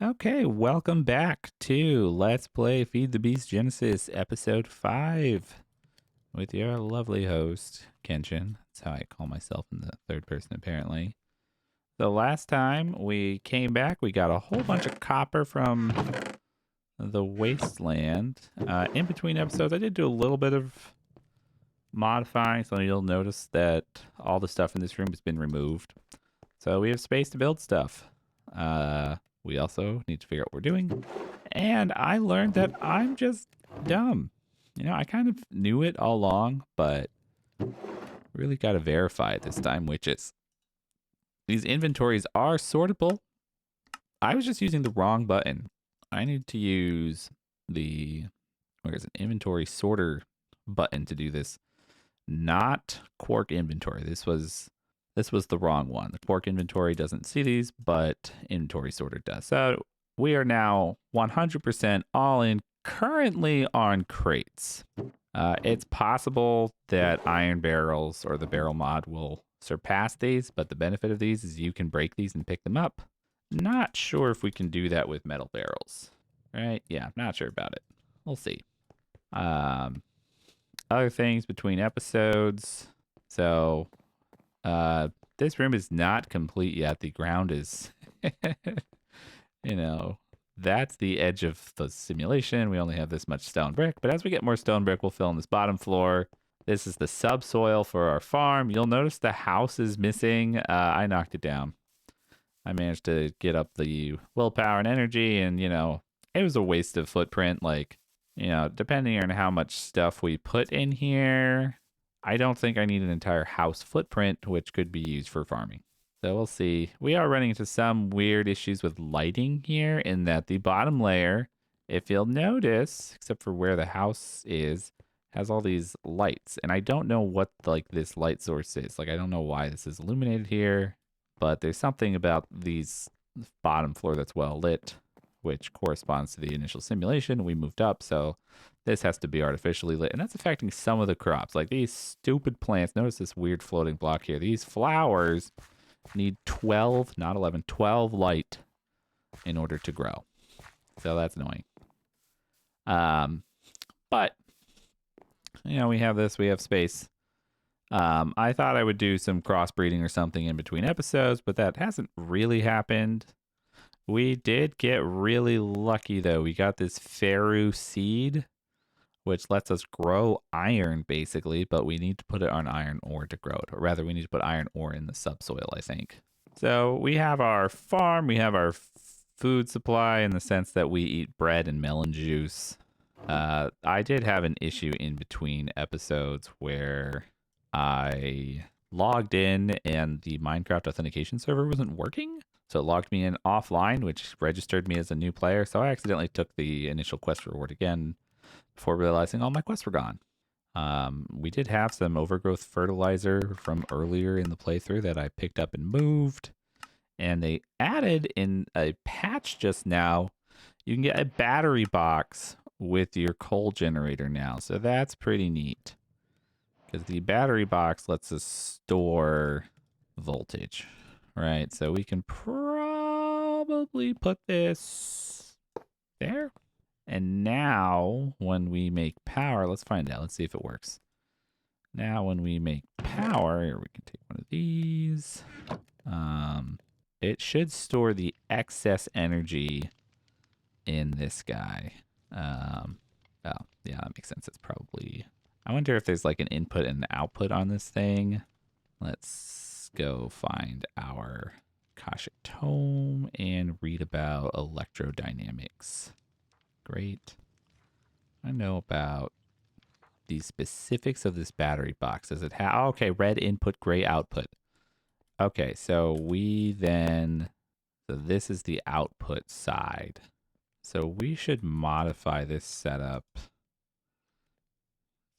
Okay, welcome back to Let's Play Feed the Beast Genesis, episode 5, with your lovely host, Kenshin. That's how I call myself in the third person, apparently. The last time we came back, we got a whole bunch of copper from the wasteland. In between episodes, I did do a little bit of modifying, so you'll notice that all the stuff in this room has been removed. So we have space to build stuff. We also need to figure out what we're doing. And I learned that I'm just dumb. You know, I kind of knew it all along, but really got to verify it this time, which is these inventories are sortable. I was just using the wrong button. I need to use the, where's an inventory sorter button to do this, not Quark inventory. This was the wrong one. The Quark inventory doesn't see these, but inventory sorter does. So we are now 100% all in currently on crates. It's possible that iron barrels or the barrel mod will surpass these, but the benefit of these is you can break these and pick them up. Not sure if we can do that with metal barrels. Right? Yeah, not sure about it. We'll see. Other things between episodes. So this room is not complete yet. The ground is, that's the edge of the simulation. We only have this much stone brick, but as we get more stone brick, we'll fill in this bottom floor. This is the subsoil for our farm. You'll notice the house is missing. I knocked it down. I managed to get up the willpower and energy, and, it was a waste of footprint. Like, depending on how much stuff we put in here, I don't think I need an entire house footprint, which could be used for farming. So we'll see. We are running into some weird issues with lighting here in that the bottom layer, if you'll notice, except for where the house is, has all these lights. And I don't know what this light source is. Like, I don't know why this is illuminated here, but there's something about these bottom floor that's well lit, which corresponds to the initial simulation. We moved up, so this has to be artificially lit, and that's affecting some of the crops. Like these stupid plants. Notice this weird floating block here. These flowers need 12, not 11, 12 light in order to grow. So that's annoying. But, we have this. We have space. I thought I would do some crossbreeding or something in between episodes, but that hasn't really happened. We did get really lucky, though. We got this Feru seed, which lets us grow iron, basically, but we need to put it on iron ore to grow it. Or rather, we need to put iron ore in the subsoil, I think. So we have our farm. We have our food supply in the sense that we eat bread and melon juice. I did have an issue in between episodes where I logged in and the Minecraft authentication server wasn't working. So it logged me in offline, which registered me as a new player. So I accidentally took the initial quest reward again before realizing all my quests were gone. We did have some overgrowth fertilizer from earlier in the playthrough that I picked up and moved. And they added in a patch just now, you can get a battery box with your coal generator now. So that's pretty neat, because the battery box lets us store voltage, right? So we can probably put this there. And now when we make power, let's find out. Let's see if it works. Now when we make power, here we can take one of these. It should store the excess energy in this guy. Oh, yeah, that makes sense. It's probably... I wonder if there's like an input and an output on this thing. Let's go find our Akashic Tome and read about Electordynamics. Great. I know about the specifics of this battery box. Does it have... okay, red input, gray output. Okay, so so this is the output side. So we should modify this setup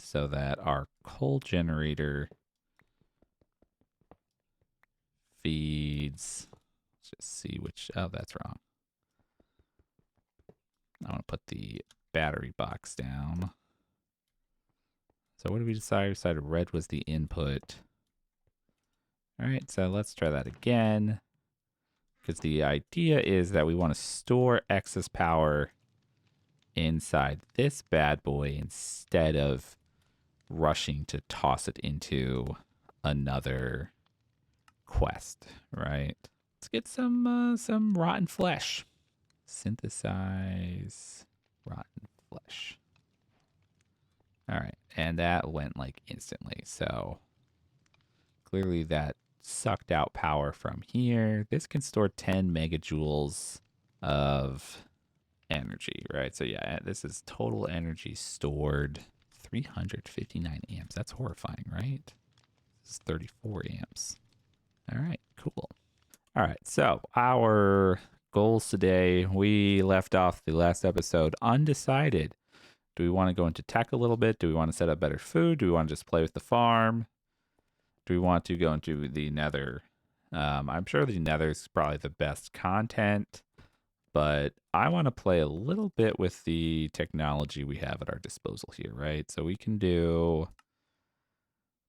so that our coal generator feeds... let's just see which... oh, that's wrong. I want to put the battery box down. So what did we decide? We decided red was the input. All right, so let's try that again. Because the idea is that we want to store excess power inside this bad boy instead of rushing to toss it into another quest, right? Let's get some rotten flesh. Synthesize rotten flesh. All right, and that went like instantly. So clearly that sucked out power from here. This can store 10 megajoules of energy, right? So yeah, this is total energy stored 359 amps. That's horrifying, right? This is 34 amps. All right, cool. All right, so our goals today, we left off the last episode undecided. Do we want to go into tech a little bit? Do we want to set up better food? Do we want to just play with the farm? Do we want to go into the nether? I'm sure the nether is probably the best content, but I want to play a little bit with the technology we have at our disposal here, right? So we can do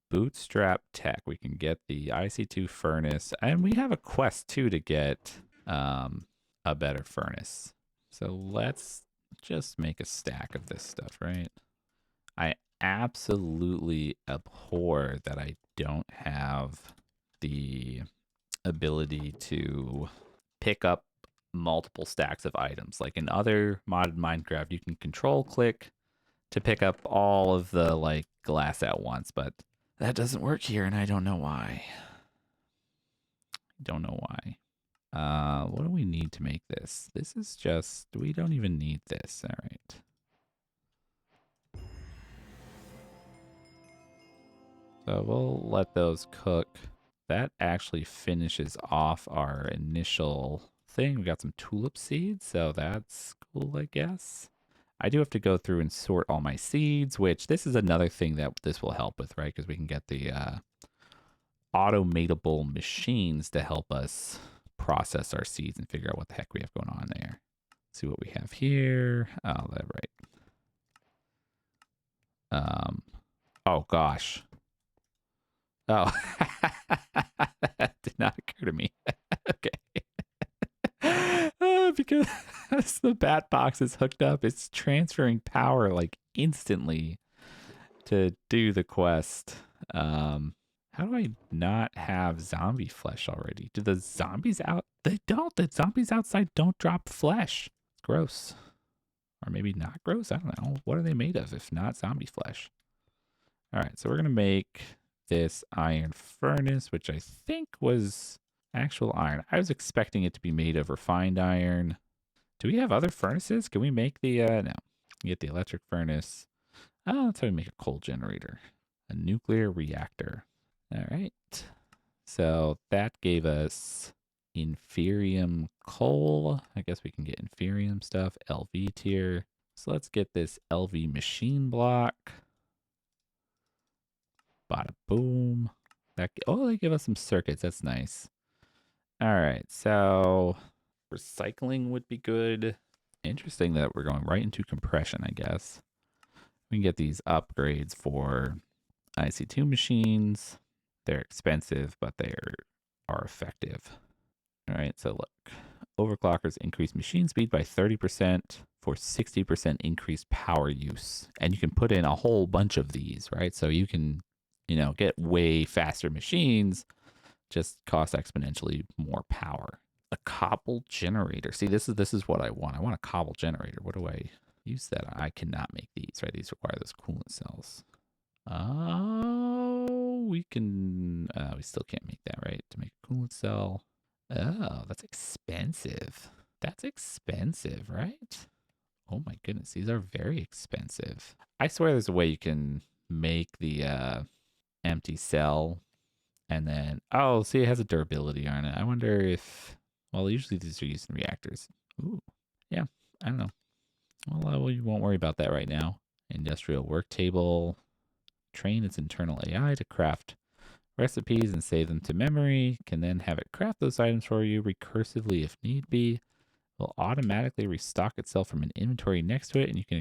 bootstrap tech. We can get the IC2 furnace, and we have a quest too to get a better furnace. So let's just make a stack of this stuff, right? I absolutely abhor that I don't have the ability to pick up multiple stacks of items. Like in other modded Minecraft, you can control click to pick up all of the like glass at once, but that doesn't work here, and I don't know why. Don't know why. What do we need to make this? This is just, we don't even need this. All right. So we'll let those cook. That actually finishes off our initial thing. We got some tulip seeds, so that's cool, I guess. I do have to go through and sort all my seeds, which this is another thing that this will help with, right? Because we can get the automatable machines to help us process our seeds and figure out what the heck we have going on there. Let's see what we have here. Oh, that's right. Oh gosh. Oh, that did not occur to me. Okay. Because the bat box is hooked up, it's transferring power like instantly to do the quest. How do I not have zombie flesh already? Do the zombies out? They don't. The zombies outside don't drop flesh. Gross. Or maybe not gross. I don't know. What are they made of if not zombie flesh? All right, so we're going to make this iron furnace, which I think was actual iron. I was expecting it to be made of refined iron. Do we have other furnaces? Can we make the, no. We get the electric furnace. Oh, that's how we make a coal generator. A nuclear reactor. All right. So that gave us inferium coal. I guess we can get inferium stuff, LV tier. So let's get this LV machine block. Bada boom. Oh, they give us some circuits. That's nice. All right. So recycling would be good. Interesting that we're going right into compression, I guess. We can get these upgrades for IC2 machines. They're expensive, but they are effective. All right, so look. Overclockers increase machine speed by 30% for 60% increased power use. And you can put in a whole bunch of these, right? So you can, get way faster machines, just cost exponentially more power. A cobble generator. See, this is what I want. I want a cobble generator. What do I use that? I cannot make these, right? These require those coolant cells. Oh, we can, we still can't make that, right? To make a coolant cell. Oh, that's expensive. That's expensive, right? Oh my goodness, these are very expensive. I swear there's a way you can make the empty cell and then, oh, see, it has a durability on it. I wonder if, well, usually these are used in reactors. Ooh, yeah, I don't know. Well, we won't worry about that right now. Industrial work table. Train its internal AI to craft recipes and save them to memory. Can then have it craft those items for you recursively if need be. Will automatically restock itself from an inventory next to it, and you can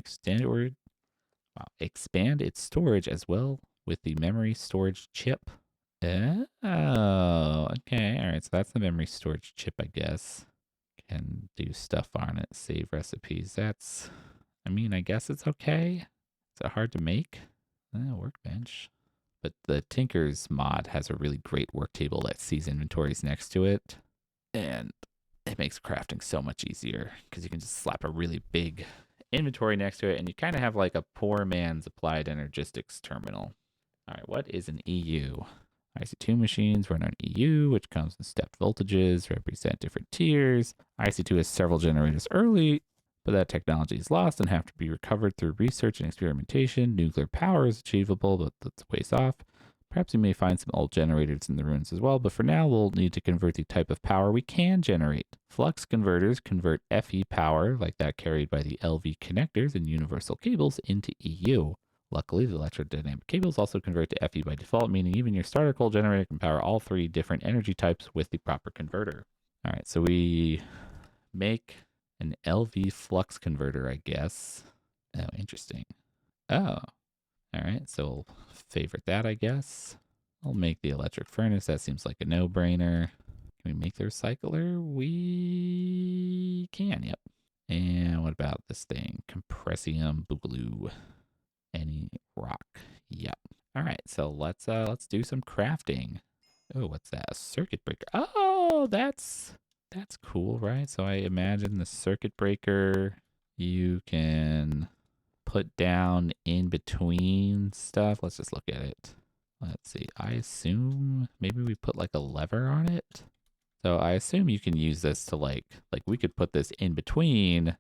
expand its storage as well with the memory storage chip Oh, okay. All right. So that's the memory storage chip, I guess. Can do stuff on it, save recipes. That's, I mean, I guess it's okay. Is it hard to make? Workbench. But the Tinker's mod has a really great work table that sees inventories next to it. And it makes crafting so much easier because you can just slap a really big inventory next to it and you kind of have like a poor man's applied energistics terminal. All right, what is an EU? IC2 machines run on EU, which comes in stepped voltages, represent different tiers. IC2 has several generators early, but that technology is lost and have to be recovered through research and experimentation. Nuclear power is achievable, but that's ways off. Perhaps you may find some old generators in the ruins as well, but for now we'll need to convert the type of power we can generate. Flux converters convert FE power, like that carried by the LV connectors and universal cables, into EU. Luckily, the electrodynamic cables also convert to FE by default, meaning even your starter coal generator can power all three different energy types with the proper converter. All right, so we make an LV flux converter, I guess. Oh, interesting. Oh, all right, so we'll favorite that, I guess. I'll make the electric furnace. That seems like a no-brainer. Can we make the recycler? We can, yep. And what about this thing? Compressium boogaloo. Any rock. Yep. All right, so let's do some crafting. Oh, what's that? A circuit breaker. Oh, that's cool, right? So I imagine the circuit breaker you can put down in between stuff. Let's just look at it. Let's see. I assume maybe we put like a lever on it. So I assume you can use this to like we could put this in between,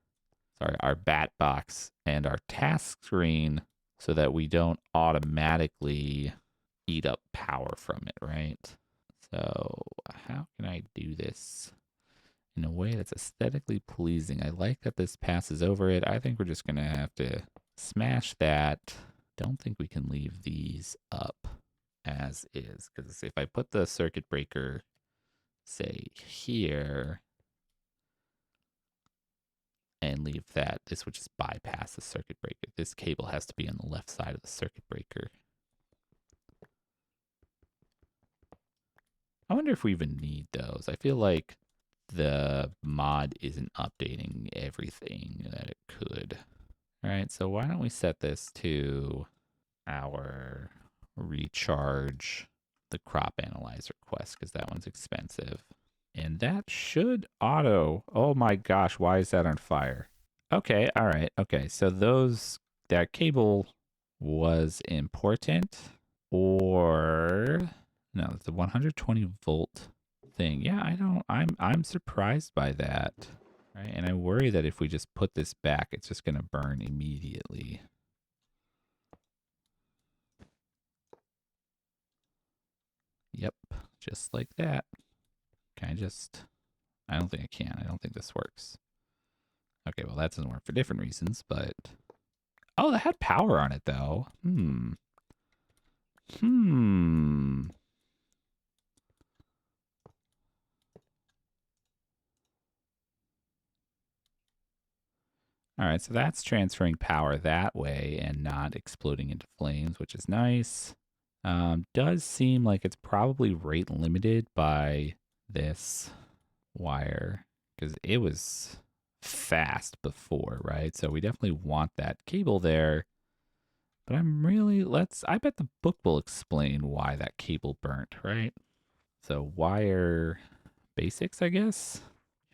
sorry, our bat box and our task screen so that we don't automatically eat up power from it, right? So how can I do this in a way that's aesthetically pleasing? I like that this passes over it. I think we're just going to have to smash that. Don't think we can leave these up as is, because if I put the circuit breaker, say, here, and leave that, this would just bypass the circuit breaker. This cable has to be on the left side of the circuit breaker. I wonder if we even need those. I feel like the mod isn't updating everything that it could. All right, so why don't we set this to our recharge the crop analyzer quest, because that one's expensive. And that should auto. Oh my gosh, why is that on fire? Okay, all right. Okay, so that cable was important, or no, it's a 120 volt thing. Yeah, I'm surprised by that. Right? And I worry that if we just put this back, it's just going to burn immediately. Yep, just like that. Can I just... I don't think I can. I don't think this works. Okay, well, that doesn't work for different reasons, but... Oh, that had power on it, though. All right, so that's transferring power that way and not exploding into flames, which is nice. Does seem like it's probably rate limited by this wire because it was fast before, right? So we definitely want that cable there. But I bet the book will explain why that cable burnt, right? So wire basics, I guess.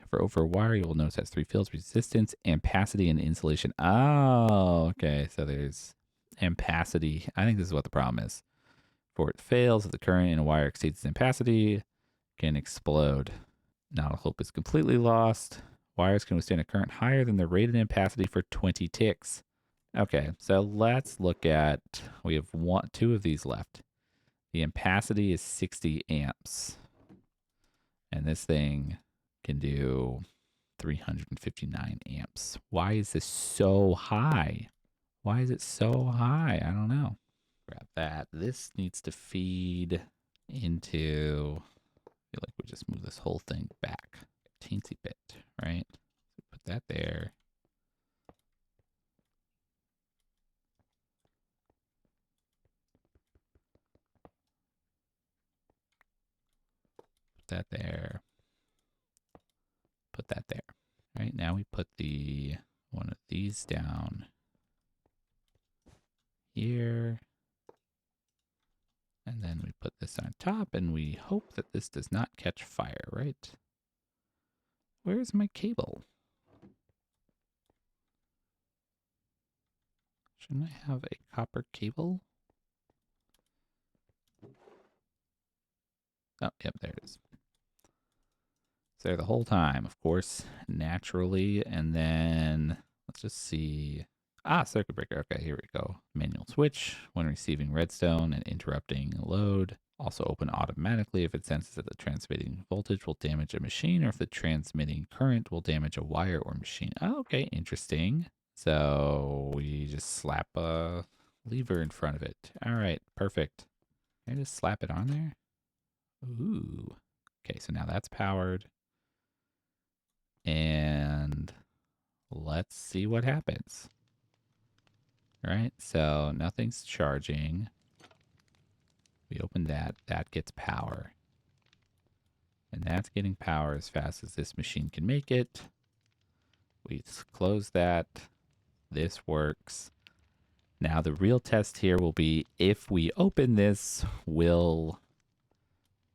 For over wire, you will notice it has three fields: resistance, ampacity, and insulation. Oh, okay. So there's ampacity. I think this is what the problem is. For it fails, if the current in a wire exceeds its ampacity, it can explode. Not a hope is completely lost. Wires can withstand a current higher than the rated ampacity for 20 ticks. Okay, so let's look at, we have two of these left. The ampacity is 60 amps. And this thing can do 359 amps. Why is this so high? Why is it so high? I don't know. Grab that. This needs to feed into, I feel like we just move this whole thing back a teensy bit, right? Put that there. that there. Put that there. Right, now we put one of these down here. And then we put this on top, and we hope that this does not catch fire, right? Where's my cable? Shouldn't I have a copper cable? Oh, yep, there it is. It's there the whole time, of course, naturally. And then let's just see. Ah, circuit breaker. Okay, here we go. Manual switch when receiving redstone and interrupting load. Also open automatically if it senses that the transmitting voltage will damage a machine or if the transmitting current will damage a wire or machine. Oh, okay, interesting. So we just slap a lever in front of it. All right, perfect. Can I just slap it on there? Ooh. Okay, so now that's powered. And let's see what happens. All right, so nothing's charging. We open that. That gets power. And that's getting power as fast as this machine can make it. We close that. This works. Now the real test here will be if we open this, will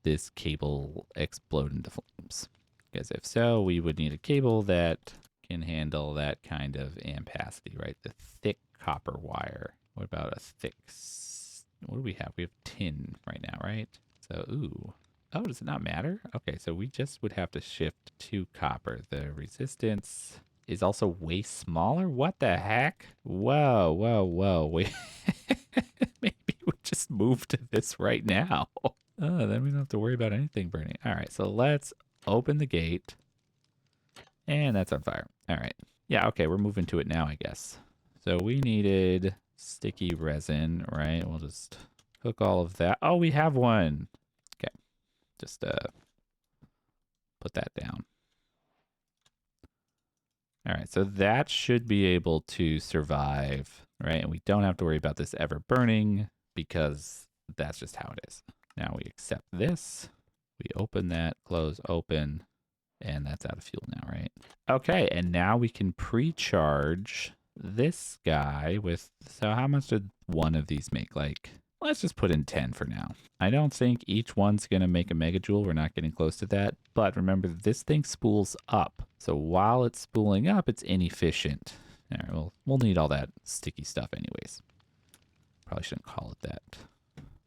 this cable explode into flames? Because if so, we would need a cable that can handle that kind of ampacity, right? The thick copper wire. What about a thick, what do we have? We have tin right now, right? So, ooh. Oh, does it not matter? Okay, so we just would have to shift to copper. The resistance is also way smaller? What the heck? Whoa, whoa, whoa. Wait. Maybe we just move to this right now. Oh, then we don't have to worry about anything burning. All right, so let's open the gate. And that's on fire. All right. Yeah, okay, we're moving to it now, I guess. So we needed sticky resin, right? We'll just hook all of that. Oh, we have one. Okay. Just put that down. All right, so that should be able to survive, right? And we don't have to worry about this ever burning because that's just how it is. Now we accept this. We open that, close, open, and that's out of fuel now, right? Okay, and now we can pre-charge this guy with, so how much did one of these make? Like, let's just put in 10 for now. I don't think each one's going to make a megajoule. We're not getting close to that. But remember, this thing spools up. So while it's spooling up, it's inefficient. All right, well, we'll need all that sticky stuff anyways. Probably shouldn't call it that.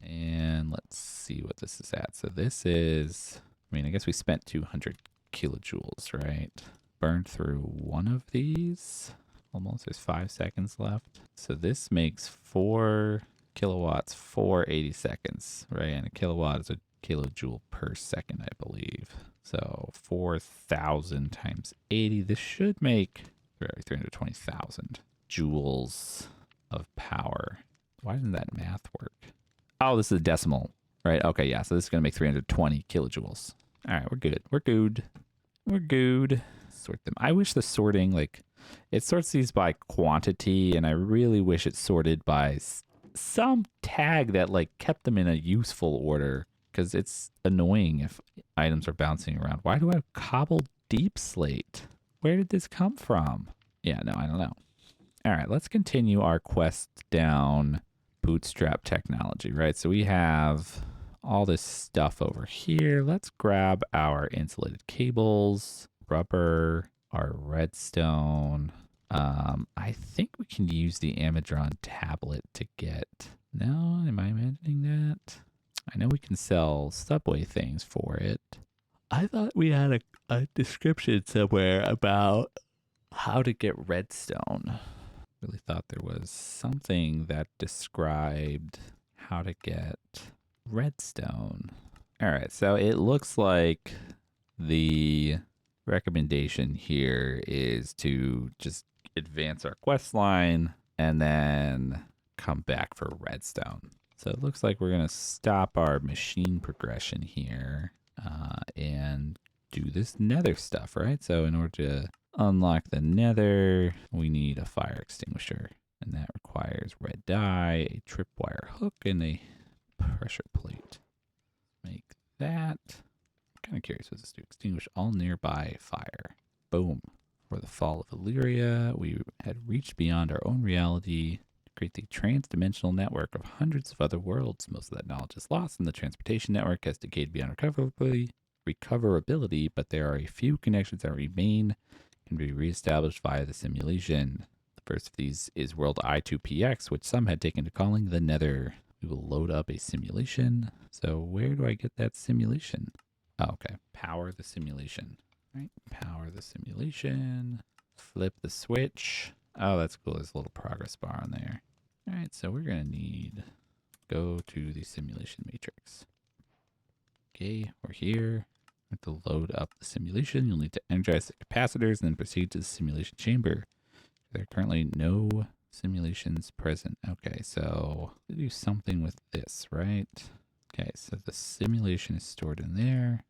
And let's see what this is at. So this is, I mean, I guess we spent 200 kilojoules, right? Burned through one of these. Almost, there's 5 seconds left. So this makes 4 kilowatts for 80 seconds, right? And a kilowatt is a kilojoule per second, I believe. So 4,000 times 80. This should make 320,000 joules of power. Why doesn't that math work? Oh, this is a decimal, right? Okay, yeah. So this is going to make 320 kilojoules. All right, we're good. We're good. We're good. Sort them. I wish the sorting, like, it sorts these by quantity, and I really wish it sorted by some tag that, like, kept them in a useful order, because it's annoying if items are bouncing around. Why do I have cobbled deep slate? Where did this come from? Yeah, no, I don't know. All right, let's continue our quest down bootstrap technology, right? So we have all this stuff over here. Let's grab our insulated cables, rubber, our redstone. I think we can use the Amazon tablet to get, no, am I imagining that? I know we can sell Subway things for it. I thought we had a description somewhere about how to get redstone. Really thought there was something that described how to get redstone. All right, so it looks like the recommendation here is to just advance our quest line and then come back for redstone. So it looks like we're going to stop our machine progression here and do this nether stuff, right? So in order to unlock the nether, we need a fire extinguisher, and that requires red dye, a tripwire hook, and a pressure plate. Make that. kind of curious what this do. Extinguish all nearby fire. Boom. For the fall of Elyria, we had reached beyond our own reality to create the trans-dimensional network of hundreds of other worlds. Most of that knowledge is lost, and the transportation network has decayed beyond recoverability, but there are a few connections that remain, can be reestablished via the simulation. The first of these is World I2PX, which some had taken to calling the Nether. We will load up a simulation. So where do I get that simulation? Oh, okay. Power the simulation. Right. Power the simulation. Flip the switch. Oh, that's cool. There's a little progress bar on there. All right. So we're going to need go to the simulation matrix. Okay. We're here. We have to load up the simulation. You'll need to energize the capacitors and then proceed to the simulation chamber. There are currently no simulations present. Okay, so we do something with this, right? Okay, so the simulation is stored in there.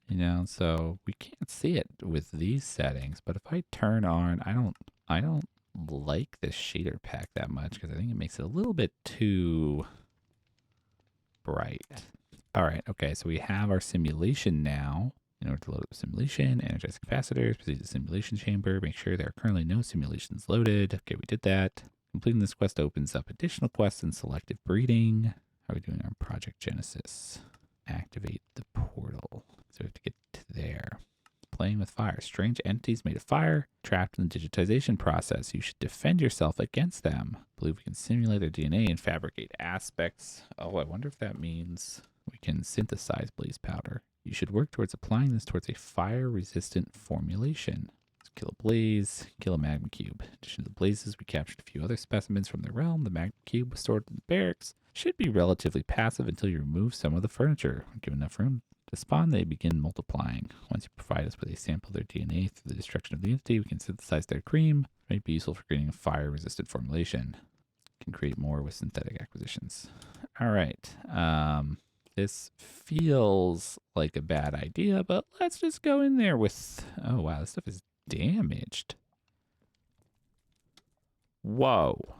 You know, so we can't see it with these settings, but if I turn on, I don't like this shader pack that much because I think it makes it a little bit too bright. All right, okay, so we have our simulation now. In order to load up the simulation, energize capacitors, proceed to the simulation chamber, make sure there are currently no simulations loaded. Okay, we did that. Completing this quest opens up additional quests and selective breeding. How are we doing on Project Genesis? Activate the portal. So we have to get to there. Playing with fire. Strange entities made of fire, trapped in the digitization process. You should defend yourself against them. I believe we can simulate their DNA and fabricate aspects. Oh, I wonder if that means we can synthesize blaze powder. You should work towards applying this towards a fire-resistant formulation. Let's kill a blaze, kill a magma cube. In addition to the blazes, we captured a few other specimens from the realm. The magma cube was stored in the barracks. Should be relatively passive until you remove some of the furniture. When given enough room to spawn, they begin multiplying. Once you provide us with a sample of their DNA through the destruction of the entity, we can synthesize their cream. It may be useful for creating a fire-resistant formulation. Can create more with synthetic acquisitions. All right. This feels like a bad idea, but let's just go in there with... Oh, wow, this stuff is damaged. Whoa.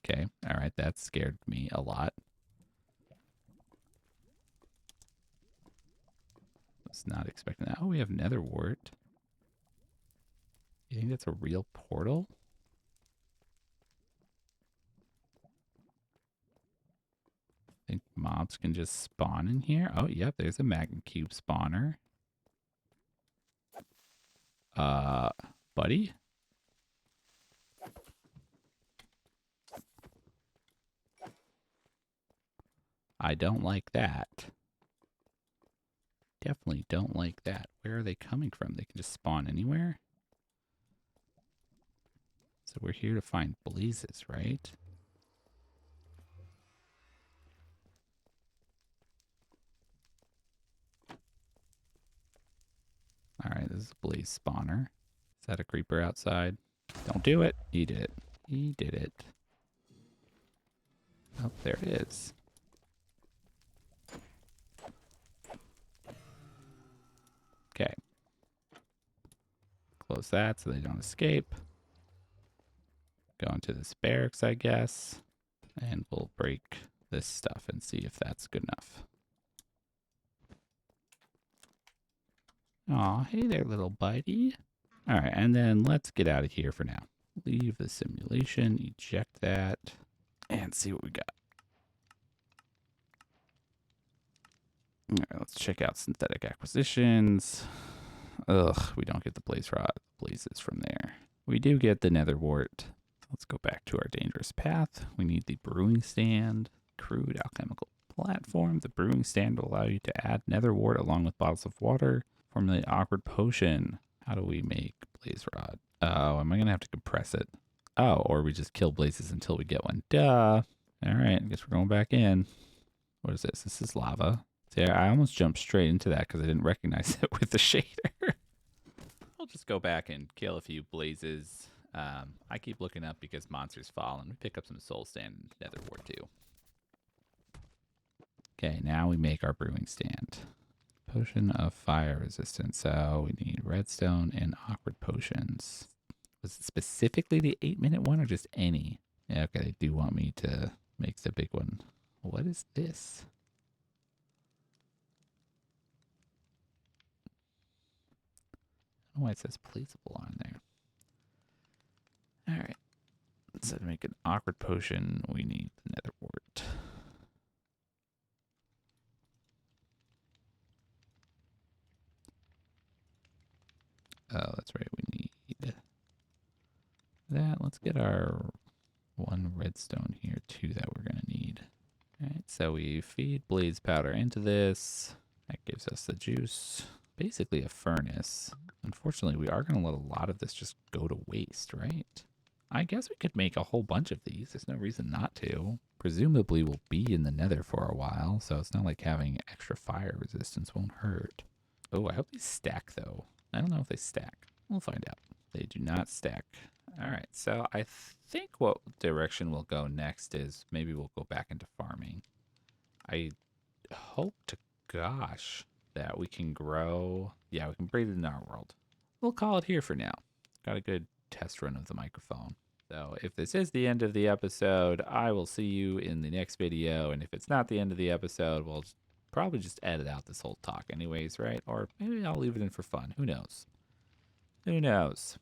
Okay, all right, that scared me a lot. Was not expecting that. Oh, we have nether wart. You think that's a real portal? Think mobs can just spawn in here? Oh, yep, there's a magma cube spawner. Buddy? I don't like that. Definitely don't like that. Where are they coming from? They can just spawn anywhere? So we're here to find blazes, right? All right, this is a blaze spawner. Is that a creeper outside? Don't do it. He did it. He did it. Oh, there it is. Okay. Close that so they don't escape. Go into this barracks, I guess. And we'll break this stuff and see if that's good enough. Aw, hey there, little buddy. All right, and then let's get out of here for now. Leave the simulation, eject that, and see what we got. All right, let's check out synthetic acquisitions. Ugh, we don't get the blaze rod blazes from there. We do get the nether wart. Let's go back to our dangerous path. We need the brewing stand, crude alchemical platform. The brewing stand will allow you to add nether wart along with bottles of water. Formulate awkward potion. How do we make blaze rod? Oh, am I going to have to compress it? Oh, or we just kill blazes until we get one. Duh. All right, I guess we're going back in. What is this? This is lava. See, I almost jumped straight into that because I didn't recognize it with the shader. We'll just go back and kill a few blazes. I keep looking up because monsters fall, and we pick up some soul sand and nether wart too. Okay, now we make our brewing stand. Potion of fire resistance. So we need redstone and awkward potions. Was it specifically the 8-minute one or just any? Yeah, okay, they do want me to make the big one. What is this? I don't know why it says placeable on there. All right. So to make an awkward potion, we need the nether wart. Oh, that's right. We need that. Let's get our 1 redstone here, too, that we're going to need. All right, so we feed blaze powder into this. That gives us the juice. Basically a furnace. Unfortunately, we are going to let a lot of this just go to waste, right? I guess we could make a whole bunch of these. There's no reason not to. Presumably we'll be in the nether for a while, so it's not like having extra fire resistance won't hurt. Oh, I hope these stack, though. I don't know if they stack. We'll find out. They do not stack. All right, so I think what direction we'll go next is maybe we'll go back into farming. I hope to gosh that we can grow. Yeah, we can breed it in our world. We'll call it here for now. Got a good test run of the microphone. So if this is the end of the episode, I will see you in the next video. And if it's not the end of the episode, we'll probably just edit out this whole talk anyways, right? Or maybe I'll leave it in for fun. Who knows? Who knows?